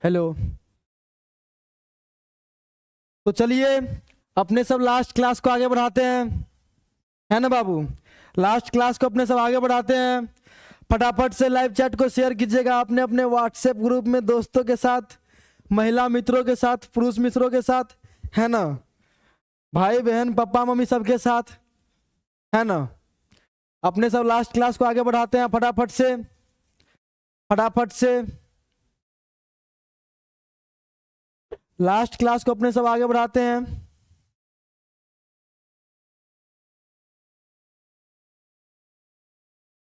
Hello. तो चलिए अपने सब लास्ट क्लास को आगे बढ़ाते हैं, है ना बाबू। लास्ट क्लास को अपने सब आगे बढ़ाते हैं। फटाफट से लाइव चैट को शेयर कीजिएगा अपने अपने व्हाट्सएप ग्रुप में, दोस्तों के साथ, महिला मित्रों के साथ, पुरुष मित्रों के साथ, है ना, भाई बहन पापा मम्मी सबके साथ, है ना। अपने सब लास्ट क्लास को आगे बढ़ाते हैं फटाफट से, फटाफट से लास्ट क्लास को अपने सब आगे बढ़ाते हैं।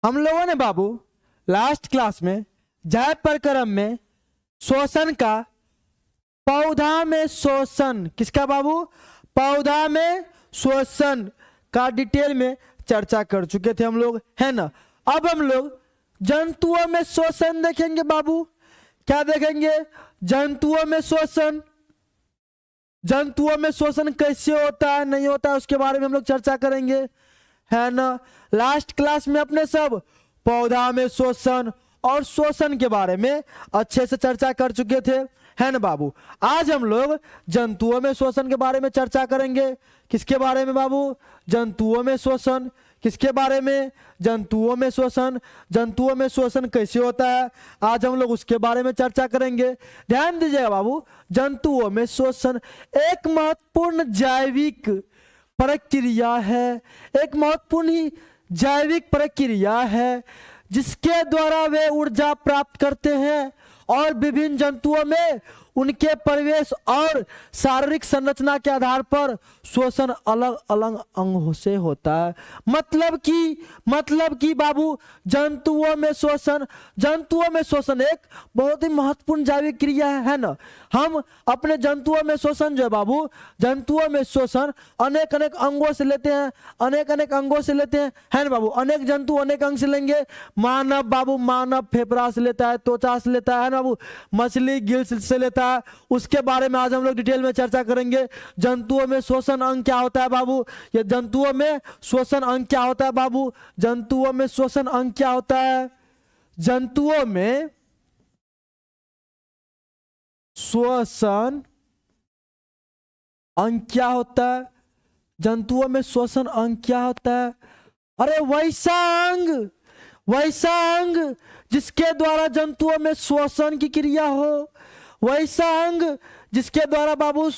हम लोगों ने बाबू लास्ट क्लास में जय प्रकरम में शोषण का, पौधा में शोषण किसका बाबू, पौधा में शोषण का डिटेल में चर्चा कर चुके थे हम लोग, है ना। अब हम लोग जंतुओं में शोषण देखेंगे बाबू। क्या देखेंगे, जंतुओं में शोषण। जंतुओं में शोषण कैसे होता है नहीं होता है उसके बारे में हम लोग चर्चा करेंगे, है ना। लास्ट क्लास में अपने सब पौधा में शोषण और शोषण के बारे में अच्छे से चर्चा कर चुके थे, है ना बाबू। आज हम लोग जंतुओं में शोषण के बारे में चर्चा करेंगे। किसके बारे में बाबू, जंतुओं में शोषण। किसके बारे में, जंतुओं में शोषण। जंतुओं में शोषण कैसे होता है आज हम लोग उसके बारे में चर्चा करेंगे। ध्यान दीजिएगा बाबू, जंतुओं में शोषण एक महत्वपूर्ण जैविक प्रक्रिया है, एक महत्वपूर्ण ही जैविक प्रक्रिया है जिसके द्वारा वे ऊर्जा प्राप्त करते हैं और विभिन्न जंतुओं में उनके परिवेश और शारीरिक संरचना के आधार पर शोषण अलग अलग अंगों से होता है। मतलब कि बाबू जंतुओं में शोषण एक बहुत ही महत्वपूर्ण जैविक क्रिया है ना। हम अपने जंतुओं में शोषण जो है बाबू, जंतुओं में शोषण अनेक अनेक अंगों से लेते हैं, अनेक अनेक अंगों से लेते हैं, है ना बाबू। अनेक जंतु अनेक अंग से लेंगे। मानव बाबू, मानव फेफड़ा से लेता है, त्वचा से लेता है ना बाबू, मछली गिल्स से लेता है। उसके बारे में आज हम लोग डिटेल में चर्चा करेंगे। जंतुओं में शोषण अंग क्या होता है बाबू, ये जंतुओं में शोषण अंग क्या होता है बाबू, जंतुओं में शोषण अंग क्या होता है, जंतुओं में शोषण अंग क्या होता है, जंतुओं में शोषण अंग क्या होता है। अरे वैसा अंग जिसके द्वारा जंतुओं में शोषण की क्रिया हो, वैसा अंग जिसके द्वारा बाबू,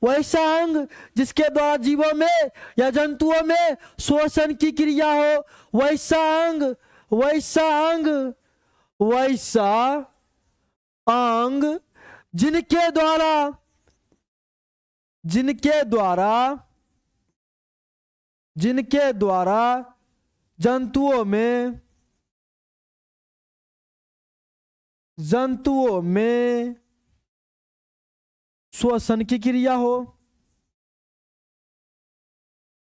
वैसा अंग जिसके द्वारा जीवों में या जंतुओं में शोषण की क्रिया हो, वैसा अंग जिनके द्वारा जंतुओं में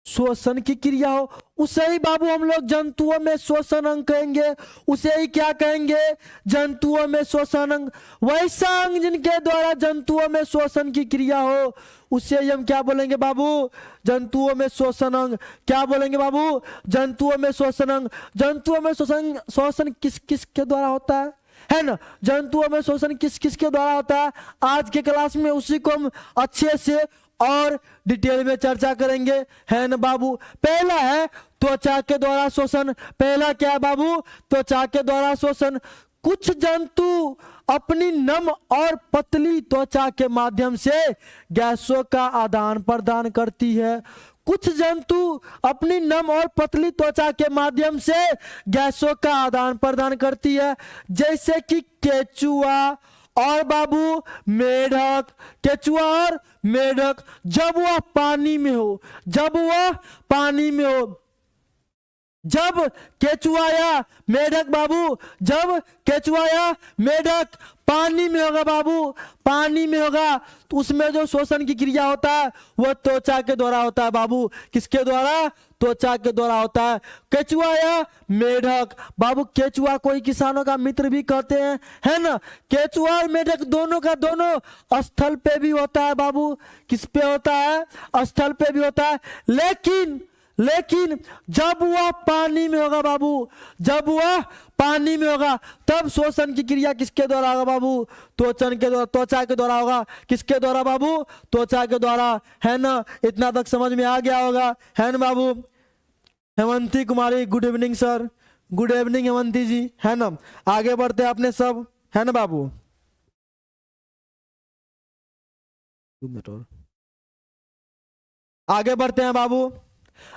शोषण की क्रिया हो, उसे ही बाबू हम लोग जंतुओं में शोषण अंग कहेंगे। उसे ही क्या कहेंगे, जंतुओं में शोषण अंग। वैसा अंग जिनके द्वारा जंतुओं में शोषण की क्रिया हो, उसे ही हम क्या बोलेंगे बाबू, जंतुओं में शोषण अंग। क्या बोलेंगे बाबू, जंतुओं में शोषण अंग। जंतुओं में शोषण किस किस के द्वारा होता है ना। जंतुओं में शोषण किस किस के द्वारा होता है, आज के क्लास में उसी को हम अच्छे से और डिटेल में चर्चा करेंगे, है ना बाबू। पहला है त्वचा के द्वारा शोषण। पहला क्या है बाबू, त्वचा के द्वारा शोषण। कुछ जंतु अपनी नम और पतली त्वचा के माध्यम से गैसों का आदान प्रदान करती है। कुछ जंतु अपनी नम और पतली त्वचा के माध्यम से गैसों का आदान प्रदान करती है, जैसे कि केचुआ और बाबू मेढक। केचुआ और मेढक जब वह पानी में हो, जब केचुआ या मेढक बाबू, जब केचुआ या मेढक पानी में होगा बाबू, पानी में होगा, तो उसमें जो शोषण की क्रिया होता है वह त्वचा के द्वारा होता है बाबू। किसके द्वारा, त्वचा के द्वारा होता है। केचुआ या मेढक बाबू, केचुआ कोई किसानों का मित्र भी कहते हैं, है ना। केचुआ और मेढक दोनों का दोनों स्थल पे भी होता है बाबू। किस पे होता है, स्थल पे भी होता है। लेकिन जब वह पानी में होगा बाबू, जब वह पानी में होगा तब श्वसन की क्रिया किसके द्वारा होगा बाबू? त्वचन के द्वारा, त्वचा के द्वारा होगा। किसके द्वारा बाबू? त्वचा के द्वारा, है ना? इतना तक समझ में आ गया होगा, है ना बाबू? Hemanti Kumari, good evening sir. Good evening Hemanti ji, है ना? आगे बढ़ते हैं अपने सब, है ना बाबू? आगे बढ़ते हैं बाबू।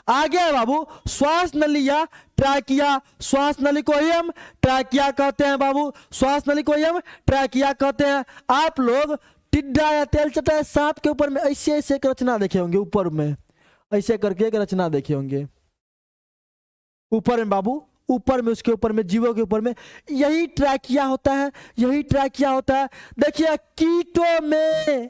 आगे है बाबू श्वास नली या ट्रैकिया। श्वास नली को ही हम ट्रैकिया कहते हैं बाबू। श्वास नली को ही हम ट्रैकिया कहते हैं। आप लोग टिड्डा या तेलचट्टा या सांप के ऊपर में ऐसे ऐसे एक रचना देखे होंगे, ऊपर में ऐसे करके एक रचना देखे होंगे ऊपर में बाबू, ऊपर में, उसके ऊपर में, जीवों के ऊपर में, यही ट्रैकिया होता है, यही ट्रैकिया होता है। देखिए कीटों में,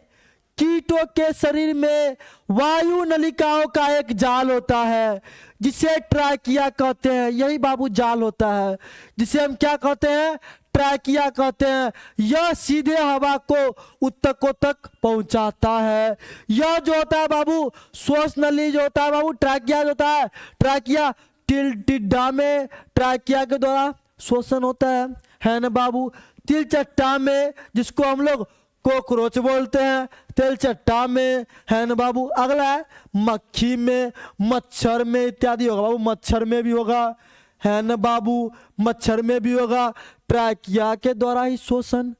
कीटों के शरीर में वायु नलिकाओं का एक जाल होता है जिसे ट्रैकिया कहते हैं। यही बाबू जाल होता है जिसे हम क्या कहते हैं? ट्रैकिया कहते हैं। यह सीधे हवा को ऊतकों तक पहुंचाता है। यह जो होता है बाबू श्वास नली जो होता है बाबू, ट्रैकिया जो होता है, ट्रैकिया टिड्डा में ट्रैकिया के द्वारा श्वसन होता है ना बाबू? तिलचट्टा में, जिसको हम लोग कॉकरोच बोलते हैं, तिलचट्टा में, है ना बाबू? अगला है मक्खी में, मच्छर में इत्यादि होगा बाबू। मच्छर में भी होगा, है ना बाबू? मच्छर में भी होगा ट्रैकिया के द्वारा ही श्वसन।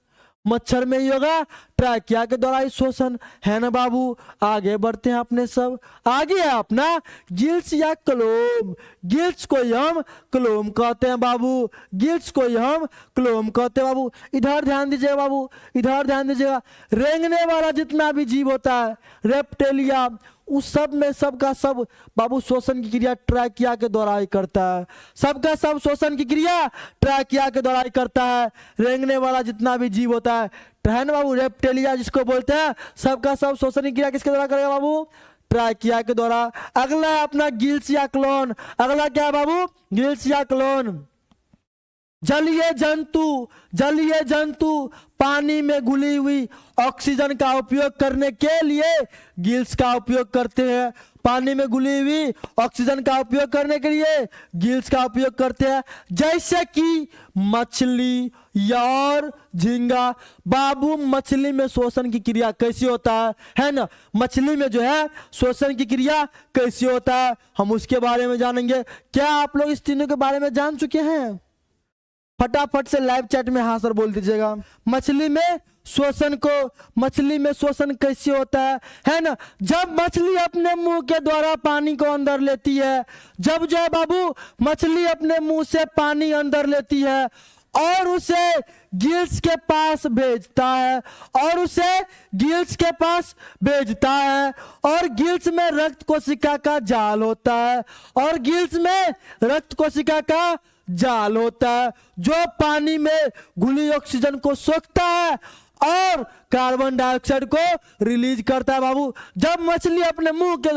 मच्छर में ही होगा ट्रैकिया के द्वारा ही श्वसन, है ना बाबू? आगे बढ़ते हैं अपने सब। आगे है अपना गिल्स या क्लोम। गिल्स को हम क्लोम कहते हैं बाबू। गिल्स को हम क्लोम कहते हैं बाबू। इधर ध्यान दीजिएगा बाबू, इधर ध्यान दीजिएगा। रेंगने वाला जितना भी जीव होता है, रेप्टेलिया, उस सब में सबका सब बाबू श्वसन की क्रिया ट्रैकिया के द्वारा ही करता है। सबका सब श्वसन की क्रिया ट्रैकिया के द्वारा ही करता है। रेंगने वाला जितना भी जीव होता है ना बाबू, रेप्टेलिया जिसको बोलते हैं, सबका सब श्वसन की क्रिया किसके द्वारा करेगा बाबू? ट्रैकिया के द्वारा। अगला है अपना गिल्स या क्लोन। अगला क्या है बाबू? गिल्स या क्लोन। जलीय जंतु, जलीय जंतु पानी में घुली हुई ऑक्सीजन का उपयोग करने के लिए गिल्स का उपयोग करते हैं। पानी में घुली हुई ऑक्सीजन का उपयोग करने के लिए गिल्स का उपयोग करते हैं, जैसे कि मछली और झींगा। बाबू मछली में श्वसन की क्रिया कैसी होता है ना? मछली में जो है श्वसन की क्रिया कैसी होता है, हम उसके बारे में जानेंगे। क्या आप लोग इस तीनों के बारे में जान चुके हैं? फटाफट से लाइव चैट में हाँ सर बोल दीजिएगा। मछली में श्वसन को, मछली में श्वसन कैसे होता है ना? जब मछली अपने मुंह के द्वारा पानी को अंदर लेती है, जब जो है बाबू मछली अपने मुंह से पानी अंदर लेती है और उसे गिल्स के पास भेजता है, और उसे गिल्स के पास भेजता है, और गिल्स में रक्त कोशिका का जाल होता है, और गिल्स में रक्त कोशिका का जाल होता है जो पानी में घुली ऑक्सीजन को सोखता है और कार्बन डाइऑक्साइड को रिलीज करता है बाबू। जब मछली अपने मुंह के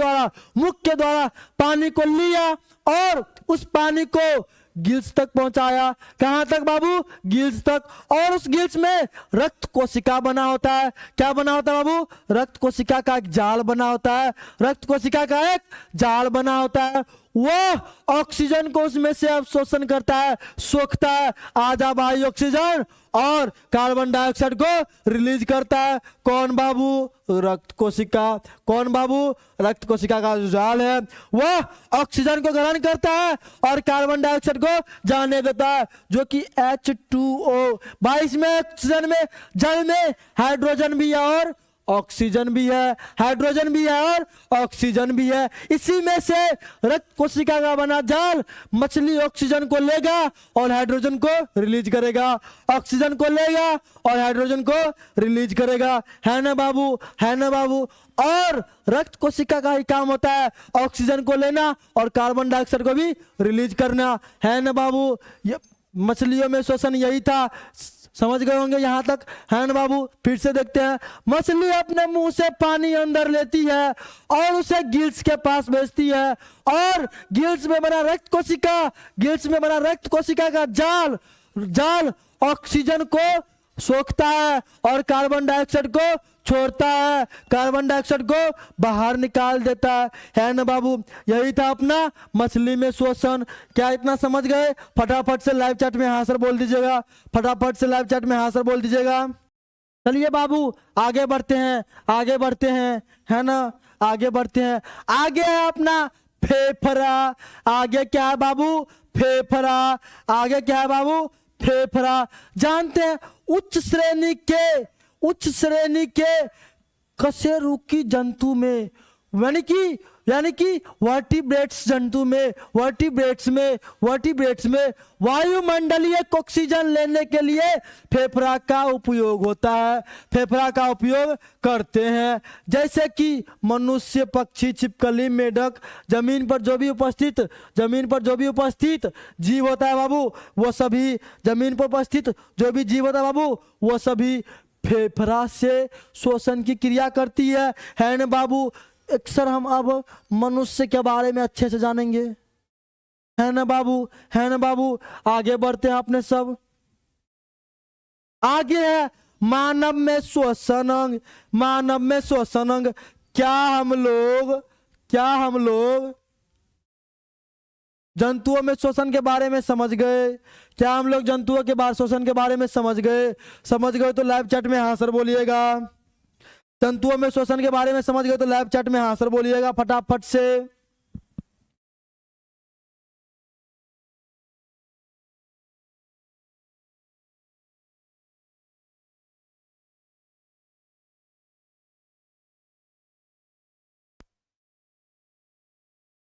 द्वारा पानी को लिया और उस पानी को गिल्स तक पहुंचाया, कहां तक बाबू? गिल्स तक। और उस गिल्स में रक्त कोशिका बना होता है। क्या बना होता है बाबू? रक्त कोशिका का एक जाल बना होता है। रक्त कोशिका का एक जाल बना होता है। वो ऑक्सीजन को उसमें से अवशोषण करता है, सोखता है, आधा भाई ऑक्सीजन, और कार्बन डाइऑक्साइड को रिलीज करता है। कौन बाबू? रक्त कोशिका। कौन बाबू? रक्त कोशिका का जो जाल है वह ऑक्सीजन को ग्रहण करता है और कार्बन डाइऑक्साइड को जाने देता है, जो कि H2O। भाई इसमें ऑक्सीजन में, जल में हाइड्रोजन भी है और ऑक्सीजन भी है, हाइड्रोजन भी है और ऑक्सीजन भी है। इसी में से रक्त कोशिका का बना जाल मछली ऑक्सीजन को लेगा और हाइड्रोजन को रिलीज करेगा, ऑक्सीजन को लेगा और हाइड्रोजन को रिलीज करेगा, है ना बाबू? है ना बाबू? और रक्त कोशिका का ही काम होता है ऑक्सीजन को लेना और कार्बन डाइऑक्साइड को भी रिलीज करना, है ना बाबू? ये मछलियों में श्वसन यही था, समझ गए होंगे यहां तक, है ना बाबू? फिर से देखते हैं। मछली अपने मुंह से पानी अंदर लेती है और उसे गिल्स के पास भेजती है, और गिल्स में बना रक्त कोशिका, गिल्स में बना रक्त कोशिका का जाल ऑक्सीजन को सोखता है और कार्बन डाइऑक्साइड को छोड़ता है, कार्बन डाइऑक्साइड को बाहर निकाल देता है ना बाबू। यही था अपना मछली में श्वसन। क्या इतना समझ गए? फटाफट से लाइव चैट में हाँ सर बोल दीजिएगा, फटाफट से लाइव चैट में हाँ सर बोल दीजिएगा। चलिए बाबू आगे बढ़ते हैं, आगे बढ़ते हैं, है ना, आगे बढ़ते हैं। आगे है अपना फेफड़ा। आगे क्या है बाबू? फेफड़ा। आगे क्या है बाबू? फेफड़ा। जानते हैं उच्च श्रेणी के कशेरुकी जंतु में, यानी कि वर्टिब्रेट्स जंतु में, वर्टिब्रेट्स में वायुमंडलीय ऑक्सीजन लेने के लिए फेफड़ा का उपयोग होता है, फेफड़ा का उपयोग करते हैं। जैसे कि मनुष्य, पक्षी, छिपकली, मेढक, जमीन पर जो भी उपस्थित जीव होता है बाबू, वो सभी जमीन पर उपस्थित जो भी जीव होता है बाबू, वो सभी फेफड़ा से श्वसन की क्रिया करती है ना बाबू। अक्सर हम अब मनुष्य के बारे में अच्छे से जानेंगे, है ना बाबू, है ना बाबू। आगे बढ़ते हैं अपने सब। आगे है मानव में श्वसन अंग। मानव में श्वसन अंग। क्या हम लोग जंतुओं में श्वसन के बारे में समझ गए? क्या हम लोग जंतुओं के बारे श्वसन के बारे में समझ गए तो लाइव चैट में हाँ सर बोलिएगा। जंतुओं में श्वसन के बारे में समझ गए तो लाइव चैट में हाँ सर बोलिएगा फटाफट से।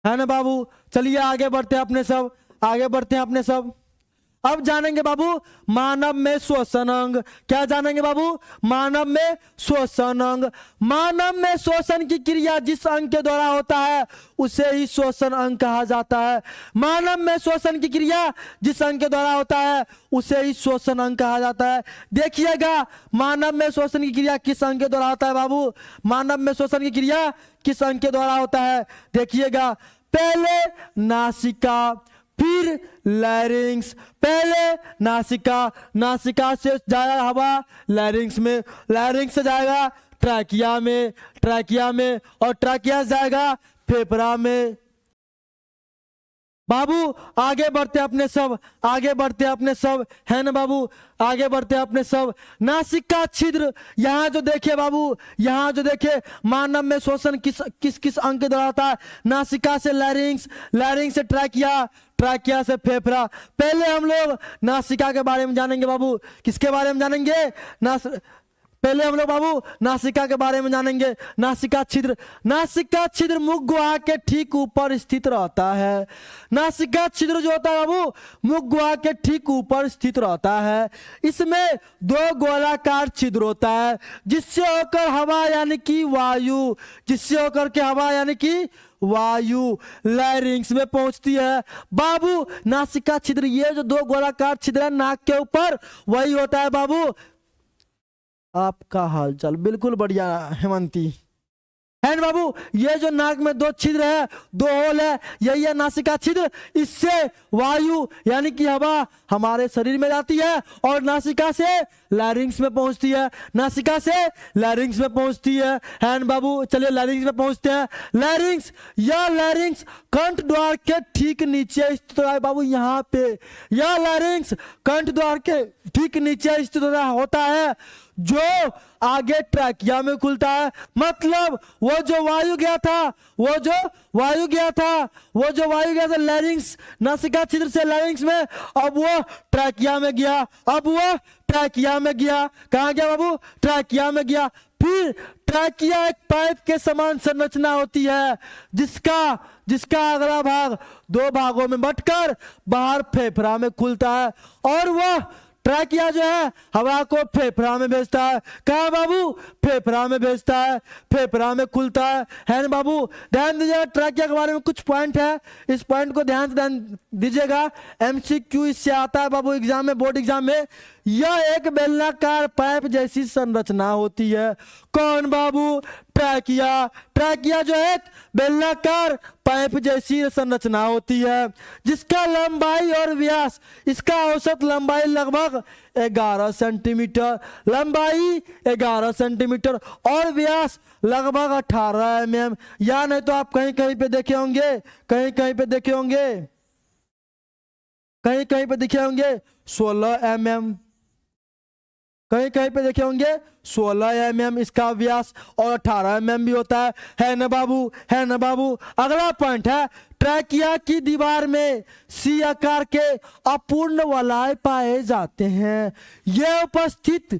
है ना बाबू। चलिए आगे बढ़ते हैं अपने सब, आगे बढ़ते हैं अपने सब। अब जानेंगे बाबू मानव में श्वसन अंग। क्या जानेंगे बाबू? मानव में श्वसन अंग। मानव में श्वसन की क्रिया जिस अंग के द्वारा होता है उसे ही श्वसन अंग कहा जाता है। मानव में श्वसन की क्रिया जिस अंग के द्वारा होता है उसे ही श्वसन अंग कहा जाता है। देखिएगा मानव में श्वसन की क्रिया किस अंग के द्वारा होता है बाबू? मानव में श्वसन की क्रिया किस अंग के द्वारा होता है? देखिएगा, पहले नासिका, फिर लैरिंग्स। पहले नासिका से जाएगा हवा लैरिंग्स में, लैरिंग्स से जाएगा ट्रैकिया में और ट्रैकिया से जाएगा फेफड़ा में। बाबू आगे बढ़ते अपने सब, आगे बढ़ते अपने सब, है ना बाबू, आगे बढ़ते अपने सब। नासिका छिद्र, यहाँ जो देखे बाबू, यहाँ जो देखे मानव में श्वसन किस अंग के द्वारा होता है? नासिका से लैरिंग्स, लैरिंग्स से ट्रैकिया, ट्रैकिया से फेफड़ा। पहले हम लोग नासिका के बारे में जानेंगे बाबू। किसके बारे में जानेंगे? पहले हम लोग बाबू नासिका के बारे में जानेंगे। नासिका छिद्र मुख गुहा के ठीक ऊपर स्थित रहता है। नासिका छिद्र जो होता है बाबू मुख गुहा के ठीक ऊपर स्थित रहता है। इसमें दो गोलाकार छिद्र होता है जिससे होकर हवा यानी कि वायु लैरिंग्स में पहुंचती है। बाबू नासिका छिद्र, ये जो दो गोलाकार छिद्र है नाक के ऊपर, वही होता है बाबू। आपका हालचाल बिल्कुल बढ़िया हेमंती, है ना बाबू। ये जो नाक में दो छिद्र है, दो होल है, यही है नासिका छिद्र। इससे वायु यानी कि हवा हमारे शरीर में जाती है और नासिका से लैरिंग्स में पहुंचती है, नासिका से लैरिंग्स में पहुंचती है ना बाबू। चलिए लैरिंग्स में पहुंचते हैं। लैरिंग्स कंठ द्वार के ठीक नीचे स्थित है बाबू। यहाँ पे यह लैरिंग्स कंठ द्वार के ठीक नीचे स्थित होता है जो आगे ट्रैकिया में खुलता है। मतलब वो जो वायु गया था लैरिंग्स, नासिका छिद्र से लैरिंग्स में, अब वो ट्रैकिया में गया, कहाँ गया बाबू? ट्रैकिया में गया। फिर ट्रैकिया एक पाइप के समान संरचना होती है जिसका अगला भाग दो भागों में बंटकर बाहर फेफड़ा में खुलता है और वह ट्रैकिया जो है हवा को फेफड़ा में भेजता है। कहाँ बाबू? फेफड़ा में भेजता है, फेफड़ा में खुलता है ना बाबू। ध्यान दीजिएगा, ट्रैकिया के बारे में कुछ पॉइंट है, इस पॉइंट को ध्यान दीजिएगा। MCQ इससे आता है बाबू एग्जाम में, बोर्ड एग्जाम में। यह एक बेलनाकार पाइप जैसी संरचना होती है। कौन बाबू? ट्रैकिया। ट्रैकिया जो एक बेलनाकार पाइप जैसी संरचना होती है, जिसका लंबाई और व्यास, इसका औसत लंबाई लगभग 11 सेंटीमीटर, लंबाई 11 सेंटीमीटर और व्यास लगभग 18 mm। या नहीं तो आप कहीं कहीं पे देखे होंगे, कहीं कहीं पे देखे होंगे, कहीं कहीं पे देखे होंगे 16 mm, कहीं कहीं पे देखे होंगे 16 mm इसका व्यास और 18 mm भी होता है ना बाबू? है ना बाबू? अगला पॉइंट है, ट्रैकिया की दीवार में सी आकार के अपूर्ण वलय पाए जाते हैं। ये उपास्थिति,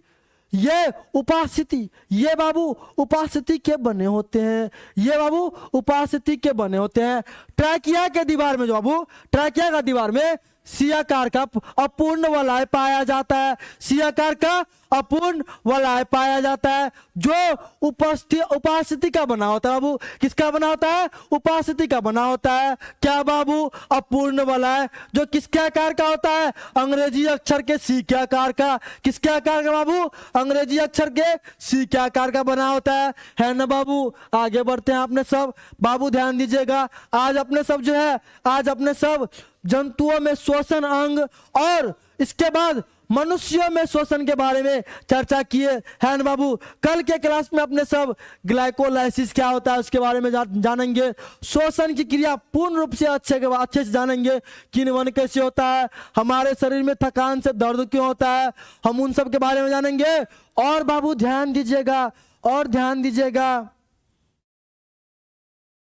ये बाबू उपास्थिति के बने होते हैं, ये बाबू उपास्थिति के बने होते हैं। ट्रैकिया के दीवार में जो बाबू, ट्रैकिया का दीवार में सी आकार का अपूर्ण वलय पाया जाता है, सी आकार का अपूर्ण वलय पाया जाता है, जो उपास्थिति का बना होता है। बाबू किसका बना होता है? उपास्थिति का बना होता है। क्या बाबू? अपूर्ण वलय, जो किसके आकार का होता है? अंग्रेजी अक्षर के सी के आकार का। किसके आकार का बाबू? अंग्रेजी अक्षर के सी के आकार का बना होता है ना बाबू? आगे बढ़ते हैं अपने सब। बाबू ध्यान दीजिएगा, आज अपने सब जो है, आज अपने सब जंतुओं में श्वसन अंग और इसके बाद मनुष्यों में श्वसन के बारे में चर्चा किए है ना बाबू? कल के क्लास में अपने सब ग्लाइकोलाइसिस क्या होता है उसके बारे में जानेंगे। श्वसन की क्रिया पूर्ण रूप से अच्छे से जानेंगे। किण्वन कैसे होता है, हमारे शरीर में थकान से दर्द क्यों होता है, हम उन सब के बारे में जानेंगे। और बाबू ध्यान दीजिएगा, और ध्यान दीजिएगा,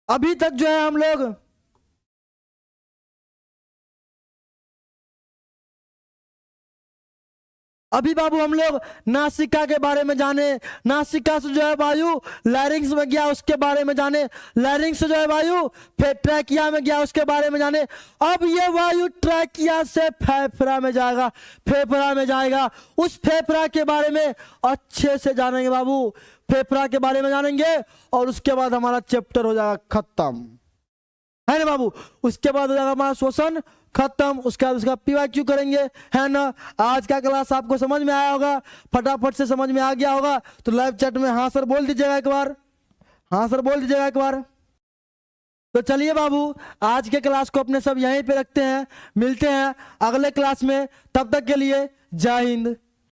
अभी तक जो है हम लोग अभी बाबू हम लोग नासिका के बारे में जाने, नासिका से जो है वायु लैरिंग्स में गया उसके बारे में जाने, लैरिंग्स से जो है वायु ट्रैकिया में गया उसके बारे में जाने। अब ये वायु ट्रैकिया से फेफड़ा में जाएगा, फेफड़ा में जाएगा, उस फेफड़ा के बारे में अच्छे से जानेंगे बाबू, फेफड़ा के बारे में जानेंगे और उसके बाद हमारा चैप्टर हो जाएगा खत्म, है ना बाबू? उसके बाद हो जाएगा हमारा श्वसन खत्म, उसके बाद उसका पीवाईक्यू करेंगे, है ना? आज का क्लास आपको समझ में आया होगा, फटाफट से समझ में आ गया होगा तो लाइव चैट में हाँ सर बोल दीजिएगा एक बार, हाँ सर बोल दीजिएगा एक बार। तो चलिए बाबू, आज के क्लास को अपने सब यहीं पे रखते हैं, मिलते हैं अगले क्लास में, तब तक के लिए जय हिंद।